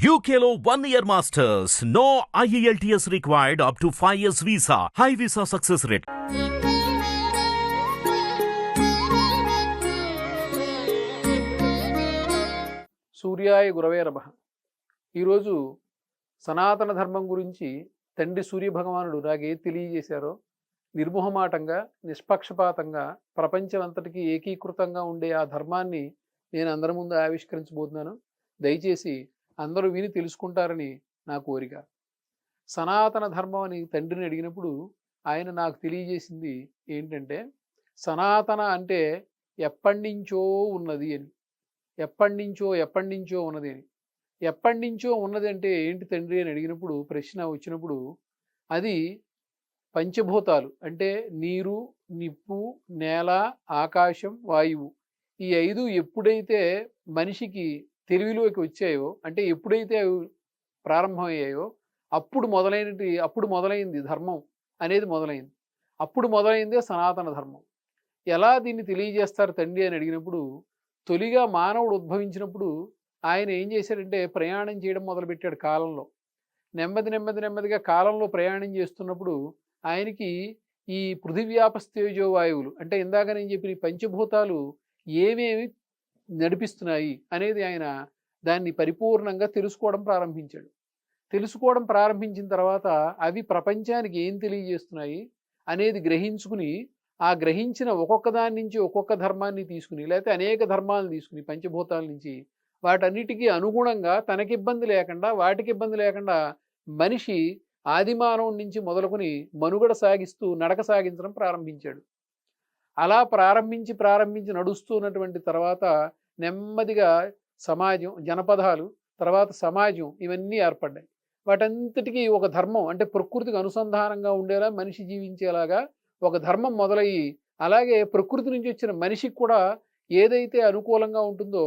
UKLO 1 year masters. No IELTS required up to 5 years visa. High visa success rate. సూర్యాయ గురవే నమః. ఈరోజు సనాతన ధర్మం గురించి తండ్రి సూర్యభగవానుడు నాకే తెలియజేశారో నిర్మోహమాటంగా నిష్పక్షపాతంగా ప్రపంచమంతటికీ ఏకీకృతంగా ఉండే ఆ ధర్మాన్ని నేను అందరి ముందు ఆవిష్కరించబోతున్నాను. దయచేసి అందరూ విని తెలుసుకుంటారని నా కోరిక. సనాతన ధర్మం అని తండ్రిని అడిగినప్పుడు ఆయన నాకు తెలియజేసింది ఏంటంటే, సనాతన అంటే ఎప్పటి నుంచో ఉన్నది అని. ఎప్పటి నుంచో ఉన్నది అని. ఎప్పటి నుంచో ఉన్నది అంటే ఏంటి తండ్రి అని అడిగినప్పుడు, ప్రశ్న వచ్చినప్పుడు, అది పంచభూతాలు అంటే నీరు, నిప్పు, నేల, ఆకాశం, వాయువు. ఈ 5 ఎప్పుడైతే మనిషికి తెలివిలోకి వచ్చాయో, అంటే ఎప్పుడైతే అవి ప్రారంభమయ్యాయో అప్పుడు మొదలైంది ధర్మం అనేది మొదలైంది. అప్పుడు మొదలైందే సనాతన ధర్మం. ఎలా దీన్ని తెలియజేస్తారు తండ్రి అని అడిగినప్పుడు, తొలిగా మానవుడు ఉద్భవించినప్పుడు ఆయన ఏం చేశారంటే ప్రయాణం చేయడం మొదలుపెట్టాడు కాలంలో. నెమ్మదిగా కాలంలో ప్రయాణం చేస్తున్నప్పుడు ఆయనకి ఈ పృథివ్యాపస్తేజో వాయువులు అంటే ఇందాక నేను చెప్పిన ఈ పంచభూతాలు ఏమేమి నడిపిస్తున్నాయి అనేది ఆయన దాన్ని పరిపూర్ణంగా తెలుసుకోవడం ప్రారంభించిన తర్వాత అవి ప్రపంచానికి ఏం తెలియజేస్తున్నాయి అనేది గ్రహించుకుని, ఆ గ్రహించిన ఒక్కొక్క దాని నుంచి ఒక్కొక్క ధర్మాన్ని తీసుకుని, లేకపోతే అనేక ధర్మాలను తీసుకుని పంచభూతాల నుంచి వాటన్నిటికీ అనుగుణంగా తనకి ఇబ్బంది లేకుండా, వాటికి ఇబ్బంది లేకుండా మనిషి ఆదిమానవుడి నుంచి మొదలుకొని మనుగడ సాగిస్తూ నడక సాగించడం ప్రారంభించాడు. అలా ప్రారంభించి నడుస్తున్నటువంటి తర్వాత నెమ్మదిగా సమాజం, జనపదాలు, తర్వాత సమాజం ఇవన్నీ ఏర్పడ్డాయి. వాటంతటికీ ఒక ధర్మం అంటే ప్రకృతికి అనుసంధానంగా ఉండేలా మనిషి జీవించేలాగా ఒక ధర్మం మొదలయ్యి, అలాగే ప్రకృతి నుంచి వచ్చిన మనిషికి కూడా ఏదైతే అనుకూలంగా ఉంటుందో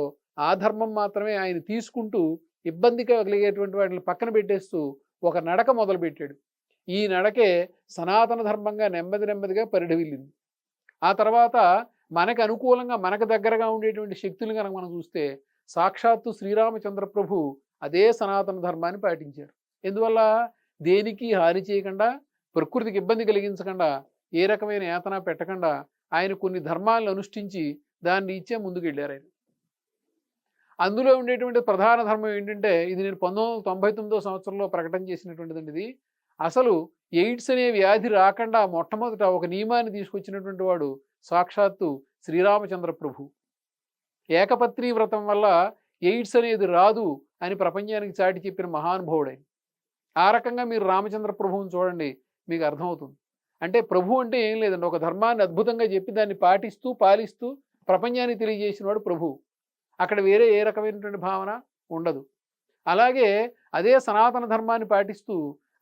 ఆ ధర్మం మాత్రమే ఆయన తీసుకుంటూ ఇబ్బంది కలిగేటువంటి వాటిని పక్కన పెట్టేస్తూ ఒక నడక మొదలుపెట్టాడు. ఈ నడకే సనాతన ధర్మంగా నెమ్మదిగా పరిఢవిల్లింది. ఆ తర్వాత మనకు అనుకూలంగా మనకు దగ్గరగా ఉండేటువంటి శక్తులు కనుక మనం చూస్తే సాక్షాత్తు శ్రీరామచంద్ర ప్రభు అదే సనాతన ధర్మాన్ని పాటించారు. ఎందువల్ల? దేనికి హాని చేయకుండా, ప్రకృతికి ఇబ్బంది కలిగించకుండా, ఏ రకమైన యాతన పెట్టకుండా ఆయన కొన్ని ధర్మాలను అనుష్ఠించి దాన్ని ఇచ్చే ముందుకెళ్ళారు ఆయన. అందులో ఉండేటువంటి ప్రధాన ధర్మం ఏంటంటే, ఇది నేను 1999 సంవత్సరంలో ప్రకటన చేసినటువంటిదండి. ఇది అసలు ఎయిడ్స్ అనే వ్యాధి రాకుండా మొట్టమొదట ఒక నియమాన్ని తీసుకొచ్చినటువంటి వాడు సాక్షాత్తు శ్రీరామచంద్ర ప్రభు. ఏకపత్ని వ్రతం వల్ల ఎయిడ్స్ అనేది రాదు అని ప్రపంచానికి చాటి చెప్పిన మహానుభావుడైన. ఆ రకంగా మీరు రామచంద్ర ప్రభువుని చూడండి, మీకు అర్థమవుతుంది. అంటే ప్రభు అంటే ఏం లేదండి, ఒక ధర్మాన్ని అద్భుతంగా చెప్పి దాన్ని పాలిస్తూ ప్రపంచానికి తెలియజేసిన వాడు ప్రభు. అక్కడ వేరే ఏ రకమైనటువంటి భావన ఉండదు. అలాగే అదే సనాతన ధర్మాన్ని పాటిస్తూ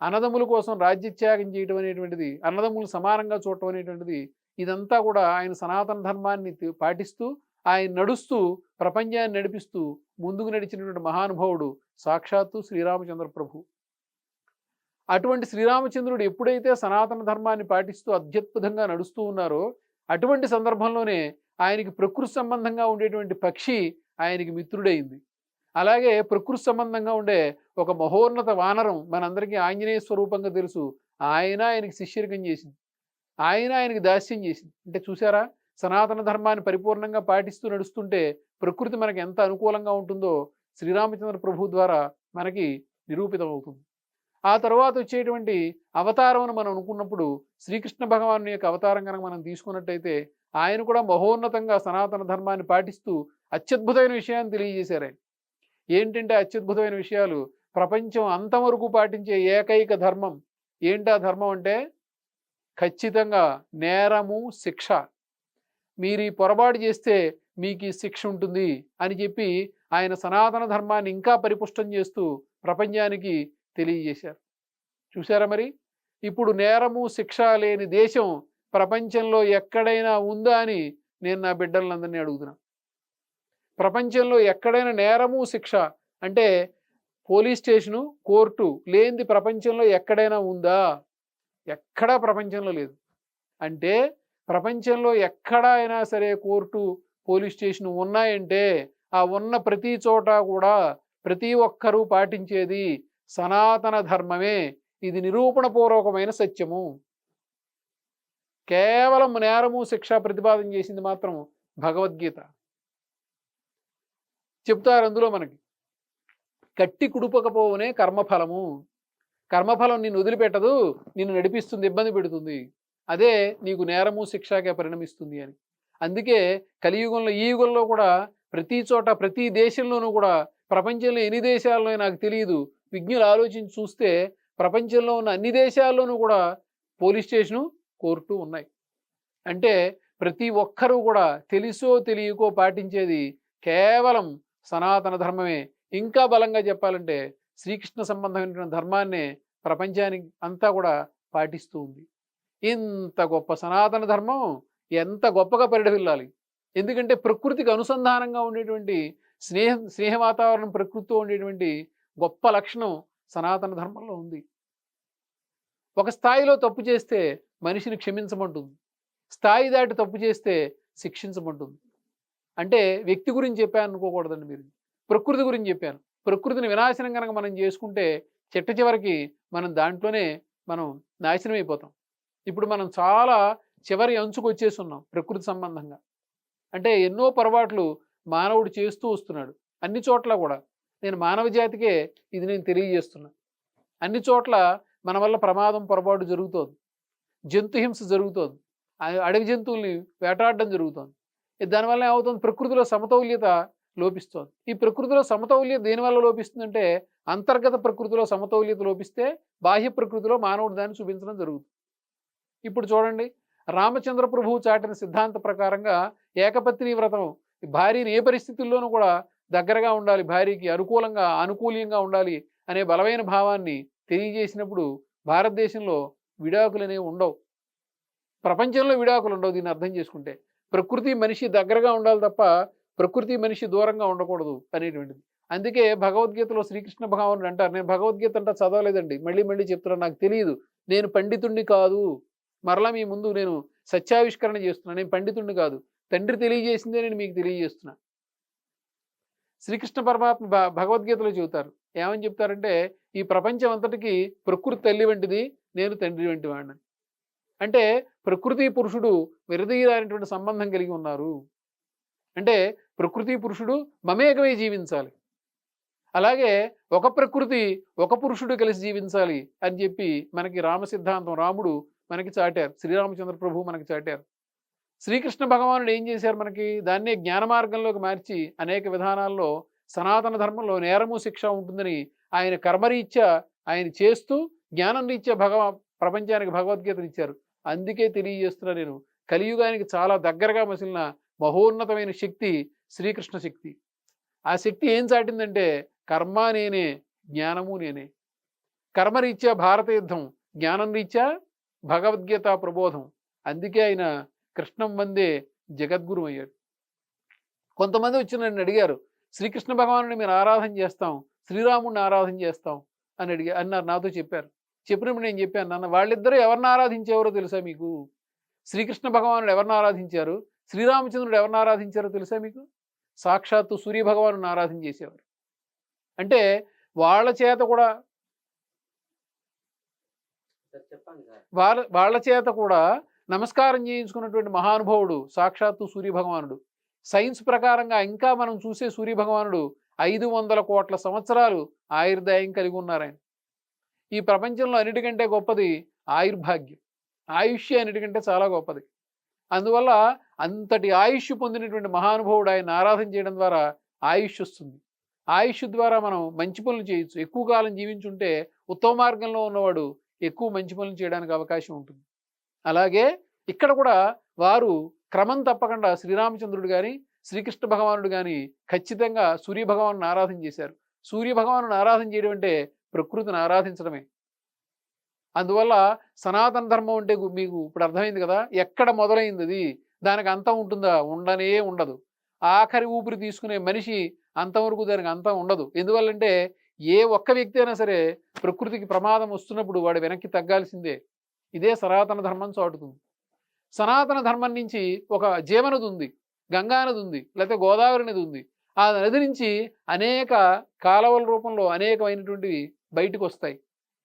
అన్నదమ్ముల కోసం రాజ్యత్యాగం చేయటం అనేటువంటిది, అన్నదమ్ములు సమానంగా చూడటం అనేటువంటిది, ఇదంతా కూడా ఆయన సనాతన ధర్మాన్ని పాటిస్తూ ఆయన నడుస్తూ ప్రపంచాన్ని నడిపిస్తూ ముందుకు నడిచినటువంటి మహానుభావుడు సాక్షాత్తు శ్రీరామచంద్ర ప్రభు. అటువంటి శ్రీరామచంద్రుడు ఎప్పుడైతే సనాతన ధర్మాన్ని పాటిస్తూ అత్యద్భుతంగా నడుస్తూ ఉన్నారో అటువంటి సందర్భంలోనే ఆయనకి ప్రకృతి సంబంధంగా ఉండేటువంటి పక్షి ఆయనకి మిత్రుడైంది. అలాగే ప్రకృతి సంబంధంగా ఉండే ఒక మహోన్నత వానరం మనందరికీ ఆంజనేయ స్వరూపంగా తెలుసు, ఆయనకి శిష్యరికం చేసింది, ఆయనకి దాస్యం చేసింది. అంటే చూసారా, సనాతన ధర్మాన్ని పరిపూర్ణంగా పాటిస్తూ నడుస్తుంటే ప్రకృతి మనకి ఎంత అనుకూలంగా ఉంటుందో శ్రీరామచంద్ర ప్రభు ద్వారా మనకి నిరూపితం అవుతుంది. ఆ తర్వాత వచ్చేటువంటి అవతారం అని మనం అనుకున్నప్పుడు శ్రీకృష్ణ భగవాను యొక్క అవతారం కనుక మనం తీసుకున్నట్టయితే ఆయన కూడా మహోన్నతంగా సనాతన ధర్మాన్ని పాటిస్తూ అత్యద్భుతమైన విషయాన్ని తెలియజేశారు ఆయన. ఏంటంటే అత్యద్భుతమైన విషయాలు, ప్రపంచం అంతవరకు పాటించే ఏకైక ధర్మం ఏంటా ధర్మం అంటే ఖచ్చితంగా నేరము శిక్ష. మీరు ఈ పొరపాటు చేస్తే మీకు ఈ శిక్ష ఉంటుంది అని చెప్పి ఆయన సనాతన ధర్మాన్ని ఇంకా పరిపుష్టం చేస్తూ ప్రపంచానికి తెలియజేశారు. చూసారా మరి, ఇప్పుడు నేరము శిక్ష లేని దేశం ప్రపంచంలో ఎక్కడైనా ఉందా అని నేను నా బిడ్డలందరినీ అడుగుతున్నా. ప్రపంచంలో ఎక్కడైనా నేరము శిక్ష అంటే పోలీస్ స్టేషను, కోర్టు లేనిది ప్రపంచంలో ఎక్కడైనా ఉందా? ఎక్కడా ప్రపంచంలో లేదు. అంటే ప్రపంచంలో ఎక్కడా అయినా సరే కోర్టు, పోలీస్ స్టేషన్ ఉన్నాయంటే ఆ ఉన్న ప్రతి చోట కూడా ప్రతి ఒక్కరూ పాటించేది సనాతన ధర్మమే. ఇది నిరూపణపూర్వకమైన సత్యము. కేవలం నేరము శిక్ష ప్రతిపాదన చేసింది మాత్రం భగవద్గీత. చెప్తారు అందులో మనకి, కట్టి కుడుపకపోవనే కర్మఫలము. కర్మఫలం నిన్ను వదిలిపెట్టదు, నిన్ను నడిపిస్తుంది, ఇబ్బంది పెడుతుంది. అదే నీకు నేరము శిక్షగా పరిణమిస్తుంది అని. అందుకే కలియుగంలో, ఈ యుగంలో కూడా ప్రతి చోట, ప్రతి దేశంలోనూ కూడా, ప్రపంచంలో ఎన్ని దేశాల్లో నాకు తెలియదు, విజ్ఞులు ఆలోచించి చూస్తే ప్రపంచంలో ఉన్న అన్ని దేశాల్లోనూ కూడా పోలీస్ స్టేషను, కోర్టు ఉన్నాయి. అంటే ప్రతి ఒక్కరూ కూడా తెలుసో తెలియకో పాటించేది కేవలం సనాతన ధర్మమే. ఇంకా బలంగా చెప్పాలంటే శ్రీకృష్ణ సంబంధమైనటువంటి ధర్మాన్నే ప్రపంచానికి అంతా కూడా పాటిస్తూ ఉంది. ఇంత గొప్ప సనాతన ధర్మం ఎంత గొప్పగా పరిఢవిల్లాలి. ఎందుకంటే ప్రకృతికి అనుసంధానంగా ఉండేటువంటి స్నేహ వాతావరణం, ప్రకృతితో ఉండేటువంటి గొప్ప లక్షణం సనాతన ధర్మంలో ఉంది. ఒక స్థాయిలో తప్పు చేస్తే మనిషిని క్షమించమంటుంది, స్థాయి దాటి తప్పు చేస్తే శిక్షించమంటుంది. అంటే వ్యక్తి గురించి చెప్పాను అనుకోకూడదండి మీరు, ప్రకృతి గురించి చెప్పాను. ప్రకృతిని వినాశనం కనుక మనం చేసుకుంటే చిట్ట చివరికి మనం దాంట్లోనే నాశనం అయిపోతాం. ఇప్పుడు మనం చాలా చివరి అంచుకు వచ్చేస్తున్నాం ప్రకృతి సంబంధంగా. అంటే ఎన్నో పొరపాట్లు మానవుడు చేస్తూ వస్తున్నాడు అన్ని చోట్ల కూడా. నేను మానవ జాతికే ఇది నేను తెలియజేస్తున్నా. అన్ని చోట్ల మన వల్ల ప్రమాదం, పొరపాటు జరుగుతోంది, జంతుహింస జరుగుతోంది, అడవి జంతువుల్ని వేటాడడం జరుగుతోంది. దానివల్ల ఏమవుతుంది, ప్రకృతిలో సమతౌల్యత లోపిస్తోంది. ఈ ప్రకృతిలో సమతౌల్యత దేనివల్ల లోపిస్తుందంటే, అంతర్గత ప్రకృతిలో సమతౌల్యత లోపిస్తే బాహ్య ప్రకృతిలో మానవుడు దాన్ని చూపించడం జరుగుతుంది. ఇప్పుడు చూడండి, రామచంద్ర ప్రభువు చాటిన సిద్ధాంత ప్రకారంగా ఏకపత్ని వ్రతం, భార్యని ఏ పరిస్థితుల్లోనూ కూడా దగ్గరగా ఉండాలి, భార్యకి అనుకూలంగా ఉండాలి అనే బలమైన భావాన్ని తెలియజేసినప్పుడు భారతదేశంలో విడాకులు అనేవి ఉండవు, ప్రపంచంలో విడాకులు ఉండవు. దీన్ని అర్థం చేసుకుంటే ప్రకృతి మనిషి దగ్గరగా ఉండాలి తప్ప ప్రకృతి మనిషి దూరంగా ఉండకూడదు అనేటువంటిది. అందుకే భగవద్గీతలో శ్రీకృష్ణ భగవానుడు అంటారు, నేను భగవద్గీత అంతా చదవలేదండి, మళ్ళీ చెప్తున్నాను, నాకు తెలియదు, నేను పండితుణ్ణి కాదు, మరలా మీ ముందు నేను సత్యావిష్కరణ చేస్తున్నా, నేను పండితుణ్ణి కాదు, తండ్రి తెలియజేసిందే నేను మీకు తెలియజేస్తున్నా. శ్రీకృష్ణ పరమాత్మ భగవద్గీతలో చెబుతారు, ఏమని చెప్తారంటే, ఈ ప్రపంచం అంతటికి ప్రకృతి తల్లి వంటిది, నేను తండ్రి వంటి వాడిని. అంటే ప్రకృతి పురుషుడు విడదీయరానటువంటి సంబంధం కలిగి ఉన్నారు. అంటే ప్రకృతి పురుషుడు మమేకమై జీవించాలి. అలాగే ఒక ప్రకృతి ఒక పురుషుడు కలిసి జీవించాలి అని చెప్పి మనకి రామ సిద్ధాంతం, రాముడు మనకి చాటారు, శ్రీరామచంద్ర ప్రభు మనకి చాటారు. శ్రీకృష్ణ భగవానుడు ఏం చేశారు, మనకి దాన్నే జ్ఞాన మార్గంలోకి మార్చి అనేక విధానాల్లో సనాతన ధర్మంలో నేరము శిక్ష ఉంటుందని ఆయన కర్మరీత్యా ఆయన చేస్తూ జ్ఞానం రీత్యా ప్రపంచానికి భగవద్గీతను ఇచ్చారు. అందుకే తెలియజేస్తున్నా నేను, కలియుగానికి చాలా దగ్గరగా మసిలిన మహోన్నతమైన శక్తి శ్రీకృష్ణ శక్తి. ఆ శక్తి ఏం చాటిందంటే, కర్మ నేనే, జ్ఞానము నేనే. కర్మరీత్యా భారత యుద్ధం, జ్ఞానం రీత్యా భగవద్గీత ప్రబోధం. అందుకే ఆయన కృష్ణం వందే జగద్గురు అయ్యాడు. కొంతమంది వచ్చి నన్ను అడిగారు, శ్రీకృష్ణ భగవానుని మీరు ఆరాధన చేస్తాం, శ్రీరాముడిని ఆరాధన చేస్తాం అని అన్నారు, నాతో చెప్పారు. చెప్పినప్పుడు నేను చెప్పాను, నాన్న వాళ్ళిద్దరూ ఎవరిని ఆరాధించేవారో తెలుసా మీకు? శ్రీకృష్ణ భగవానుడు ఎవరిని ఆరాధించారు, శ్రీరామచంద్రుడు ఎవరిని ఆరాధించారో తెలుసా మీకు? సాక్షాత్తు సూర్య భగవాను ఆరాధన చేసేవారు. అంటే వాళ్ళ చేత కూడా నమస్కారం చేయించుకున్నటువంటి మహానుభావుడు సాక్షాత్తు సూర్య భగవానుడు. సైన్స్ ప్రకారంగా ఇంకా మనం చూసే సూర్య భగవానుడు 500 కోట్ల సంవత్సరాలు ఆయుర్దాయం కలిగి ఉన్నారాయన. ఈ ప్రపంచంలో అన్నిటికంటే గొప్పది ఆయుర్భాగ్యం, ఆయుష్య అన్నిటికంటే చాలా గొప్పది. అందువల్ల అంతటి ఆయుష్ పొందినటువంటి మహానుభావుడు ఆయన ఆరాధన చేయడం ద్వారా ఆయుష్ వస్తుంది. ఆయుష్ ద్వారా మనం మంచి పనులు చేయొచ్చు. ఎక్కువ కాలం జీవించుంటే ఉత్తమ మార్గంలో ఉన్నవాడు ఎక్కువ మంచి పనులు చేయడానికి అవకాశం ఉంటుంది. అలాగే ఇక్కడ కూడా వారు క్రమం తప్పకుండా శ్రీరామచంద్రుడు కానీ శ్రీకృష్ణ భగవానుడు కానీ ఖచ్చితంగా సూర్య భగవాను ఆరాధన చేశారు. సూర్య భగవాను ఆరాధన చేయడం అంటే ప్రకృతిని ఆరాధించడమే. అందువల్ల సనాతన ధర్మం అంటే మీకు ఇప్పుడు అర్థమైంది కదా, ఎక్కడ మొదలైంది అది, దానికి అంతం ఉంటుందా? ఉండనే ఉండదు. ఆఖరి ఊపిరి తీసుకునే మనిషి అంతవరకు దానికి అంతం ఉండదు. ఎందువల్లంటే ఏ ఒక్క వ్యక్తి అయినా సరే ప్రకృతికి ప్రమాదం వస్తున్నప్పుడు వాడు వెనక్కి తగ్గాల్సిందే. ఇదే సనాతన ధర్మం చాటుతుంది. సనాతన ధర్మం నుంచి ఒక జీవనది ఉంది, గంగా నది ఉంది, లేకపోతే గోదావరి నది ఉంది. ఆ నది నుంచి అనేక కాలవల రూపంలో అనేకమైనటువంటివి బయటకు వస్తాయి.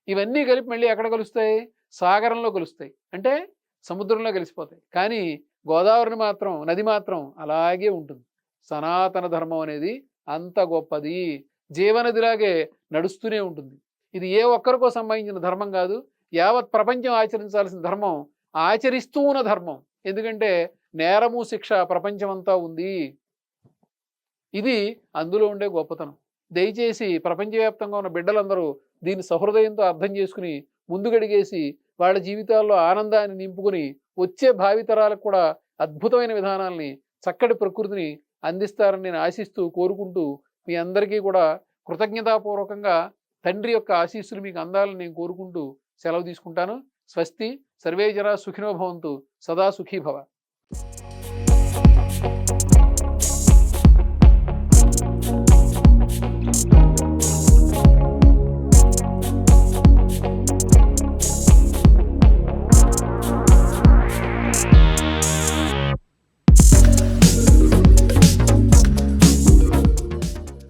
ఇవన్నీ కలిపి మళ్ళీ ఎక్కడ కలుస్తాయి? సాగరంలో కలుస్తాయి. అంటే సముద్రంలో కలిసిపోతాయి. కానీ గోదావరిని మాత్రం, నది మాత్రం అలాగే ఉంటుంది. సనాతన ధర్మం అనేది అంత గొప్పది. జీవనదిలాగే నడుస్తూనే ఉంటుంది. ఇది ఏ ఒక్కరికో సంబంధించిన ధర్మం కాదు. యావత్ ప్రపంచం ఆచరించాల్సిన ధర్మం, ఆచరిస్తూ ఉన్న ధర్మం. ఎందుకంటే నేరము శిక్ష ప్రపంచమంతా ఉంది. ఇది అందులో ఉండే గొప్పతనం. దయచేసి ప్రపంచవ్యాప్తంగా ఉన్న బిడ్డలందరూ దీన్ని సహృదయంతో అర్థం చేసుకుని ముందుగడిగేసి వాళ్ళ జీవితాల్లో ఆనందాన్ని నింపుకుని వచ్చే భావితరాలకు కూడా అద్భుతమైన విధానాల్ని, చక్కటి ప్రకృతిని అందిస్తారని నేను ఆశిస్తూ, కోరుకుంటూ మీ అందరికీ కూడా కృతజ్ఞతాపూర్వకంగా తండ్రి యొక్క ఆశీస్సులు మీకు అందాలని నేను కోరుకుంటూ సెలవు తీసుకుంటాను. స్వస్తి. సర్వే జనా సుఖినో భవంతు. సదా సుఖీ భవ.